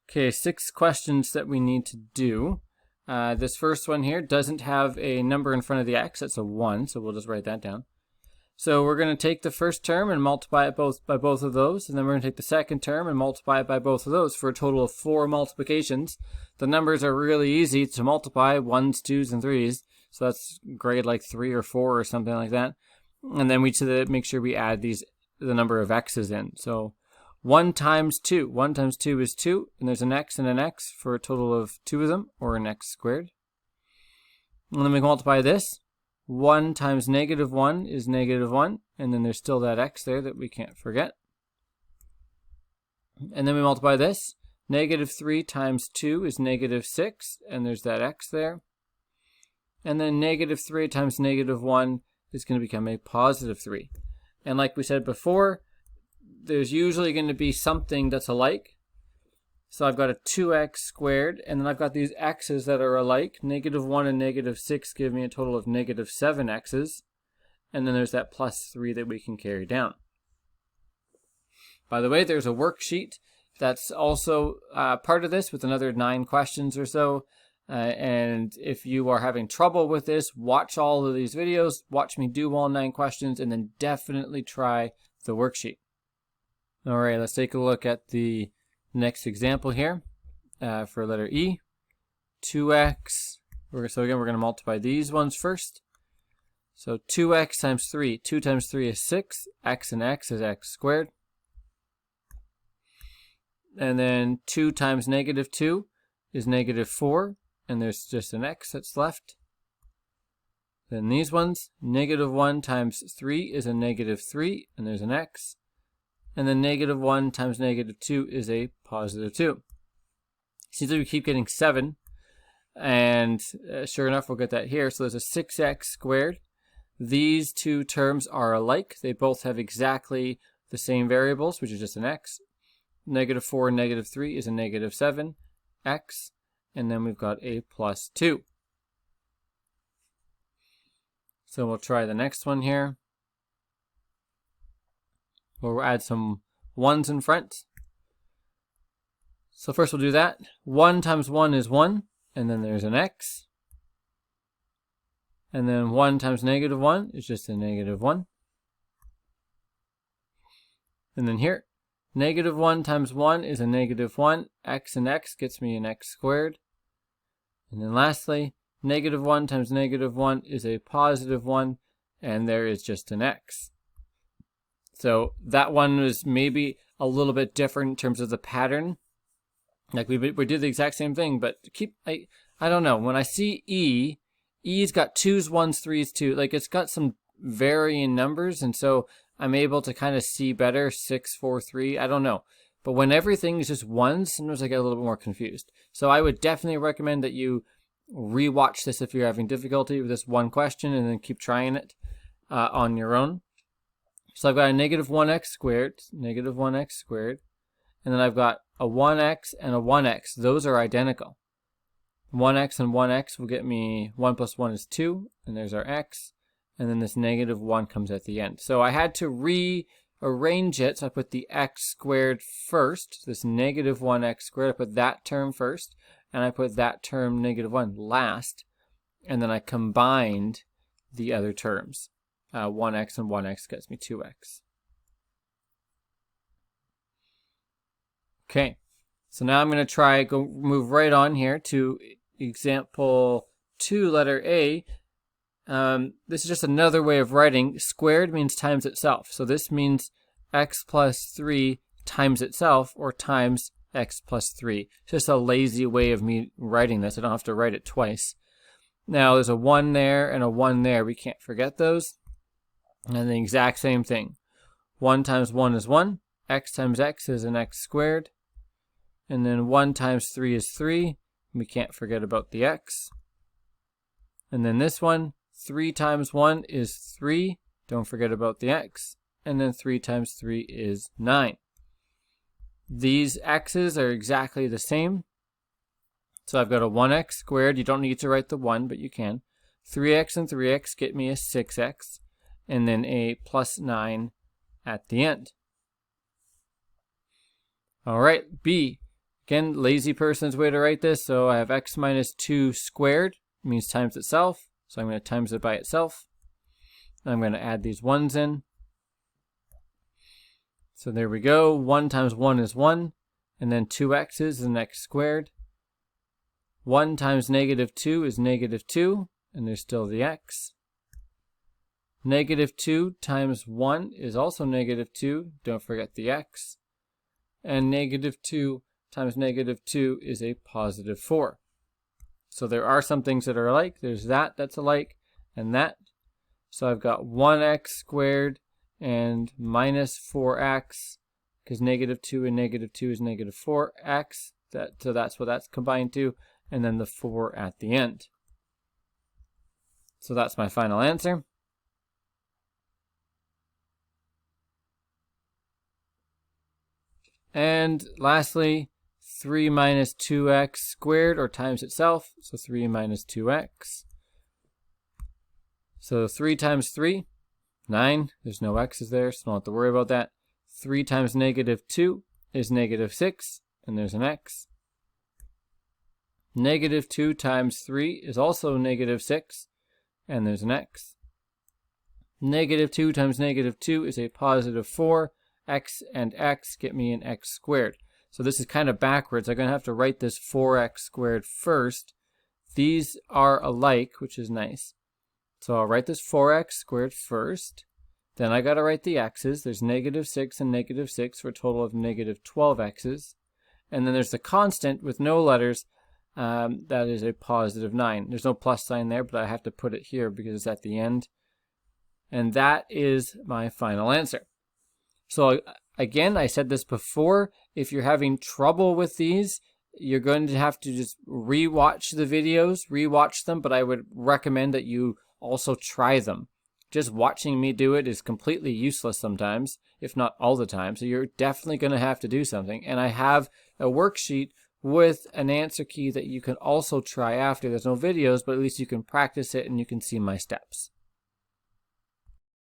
Okay, 6 questions that we need to do. This first one here doesn't have a number in front of the x. That's a 1, so we'll just write that down. So we're going to take the first term and multiply it by both of those, and then we're going to take the second term and multiply it by both of those for a total of 4 multiplications. The numbers are really easy to multiply, 1s, 2s, and 3s, so that's grade like 3 or 4 or something like that. And then we make sure we add the number of x's in. So 1 times 2. 1 times 2 is 2, and there's an x and an x for a total of 2 of them, or an x squared. And then we multiply this. 1 times negative 1 is negative 1, and then there's still that x there that we can't forget. And then we multiply this. Negative 3 times 2 is negative 6, and there's that x there. And then negative 3 times negative 1 is going to become a positive 3. And like we said before, there's usually going to be something that's alike. So I've got a 2x squared, and then I've got these x's that are alike. Negative 1 and negative 6 give me a total of negative 7 x's. And then there's that plus 3 that we can carry down. By the way, there's a worksheet that's also part of this with another 9 questions or so. And if you are having trouble with this, watch all of these videos, watch me do all 9 questions, and then definitely try the worksheet. All right, let's take a look at the next example here for letter E. 2x, so again, we're going to multiply these ones first. So 2x times 3, 2 times 3 is 6, x and x is x squared. And then 2 times negative 2 is negative 4, and there's just an x that's left. Then these ones, negative 1 times 3 is a negative 3, and there's an x. And then negative 1 times negative 2 is a positive 2. Seems like we keep getting 7. And sure enough, we'll get that here. So there's a 6x squared. These two terms are alike. They both have exactly the same variables, which is just an x. Negative 4 and negative 3 is a negative 7, x. And then we've got a plus 2. So we'll try the next one here. We'll add some 1s in front. So first we'll do that. 1 times 1 is 1, and then there's an x. And then 1 times negative 1 is just a negative 1. And then here, negative 1 times 1 is a negative 1. X and x gets me an x squared. And then lastly, negative 1 times negative 1 is a positive 1, and there is just an x. So that one was maybe a little bit different in terms of the pattern. Like we did the exact same thing, but I don't know. When I see E's got 2's, 1's, 3's, 2. Like it's got some varying numbers, and so I'm able to kind of see better. 6, 4, 3. I don't know. But when everything is just 1s, sometimes I get a little bit more confused. So I would definitely recommend that you rewatch this if you're having difficulty with this one question, and then keep trying it on your own. So I've got a negative 1x squared, negative 1x squared, and then I've got a 1x and a 1x. Those are identical. 1x and 1x will get me 1 plus 1 is 2, and there's our x, and then this negative 1 comes at the end. So I had to rearrange it, so I put the x squared first, this negative 1x squared, I put that term first, and I put that term negative 1 last, and then I combined the other terms. 1x and 1x gets me 2x. Okay, so now I'm going to move right on here to example 2, letter A. This is just another way of writing. Squared means times itself. So this means x plus 3 times itself, or times x plus 3. It's just a lazy way of me writing this. I don't have to write it twice. Now there's a 1 there and a 1 there. We can't forget those. And the exact same thing. 1 times 1 is 1. X times x is an x squared. And then 1 times 3 is 3. We can't forget about the x. And then this one, 3 times 1 is 3. Don't forget about the x. And then 3 times 3 is 9. These x's are exactly the same. So I've got a 1x squared. You don't need to write the 1, but you can. 3x and 3x get me a 6x. And then a plus 9 at the end. All right, B. Again, lazy person's way to write this. So I have x minus 2 squared, means times itself. So I'm going to times it by itself. I'm going to add these 1's in. So there we go. 1 times 1 is 1. And then 2x's is an x squared. 1 times negative 2 is negative 2. And there's still the x. Negative 2 times 1 is also negative 2. Don't forget the x. And negative 2 times negative 2 is a positive 4. So there are some things that are alike. There's that's alike, and that. So I've got 1x squared and minus 4x, because negative 2 and negative 2 is negative 4x. So that's what that's combined to, and then the 4 at the end. So that's my final answer. And lastly, 3 minus 2x squared, or times itself, so 3 minus 2x. So 3 times 3, 9. There's no x's there, so don't have to worry about that. 3 times negative 2 is negative 6, and there's an x. Negative 2 times 3 is also negative 6, and there's an x. Negative 2 times negative 2 is a positive 4. X and x get me an x squared. So this is kind of backwards. I'm going to have to write this 4x squared first. These are alike, which is nice. So I'll write this 4x squared first. Then I got to write the x's. There's negative 6 and negative 6 for a total of negative 12x's. And then there's the constant with no letters. That is a positive 9. There's no plus sign there, but I have to put it here because it's at the end. And that is my final answer. So again, I said this before, if you're having trouble with these, you're going to have to just rewatch the videos, rewatch them, but I would recommend that you also try them. Just watching me do it is completely useless sometimes, if not all the time, so you're definitely going to have to do something. And I have a worksheet with an answer key that you can also try after. There's no videos, but at least you can practice it and you can see my steps.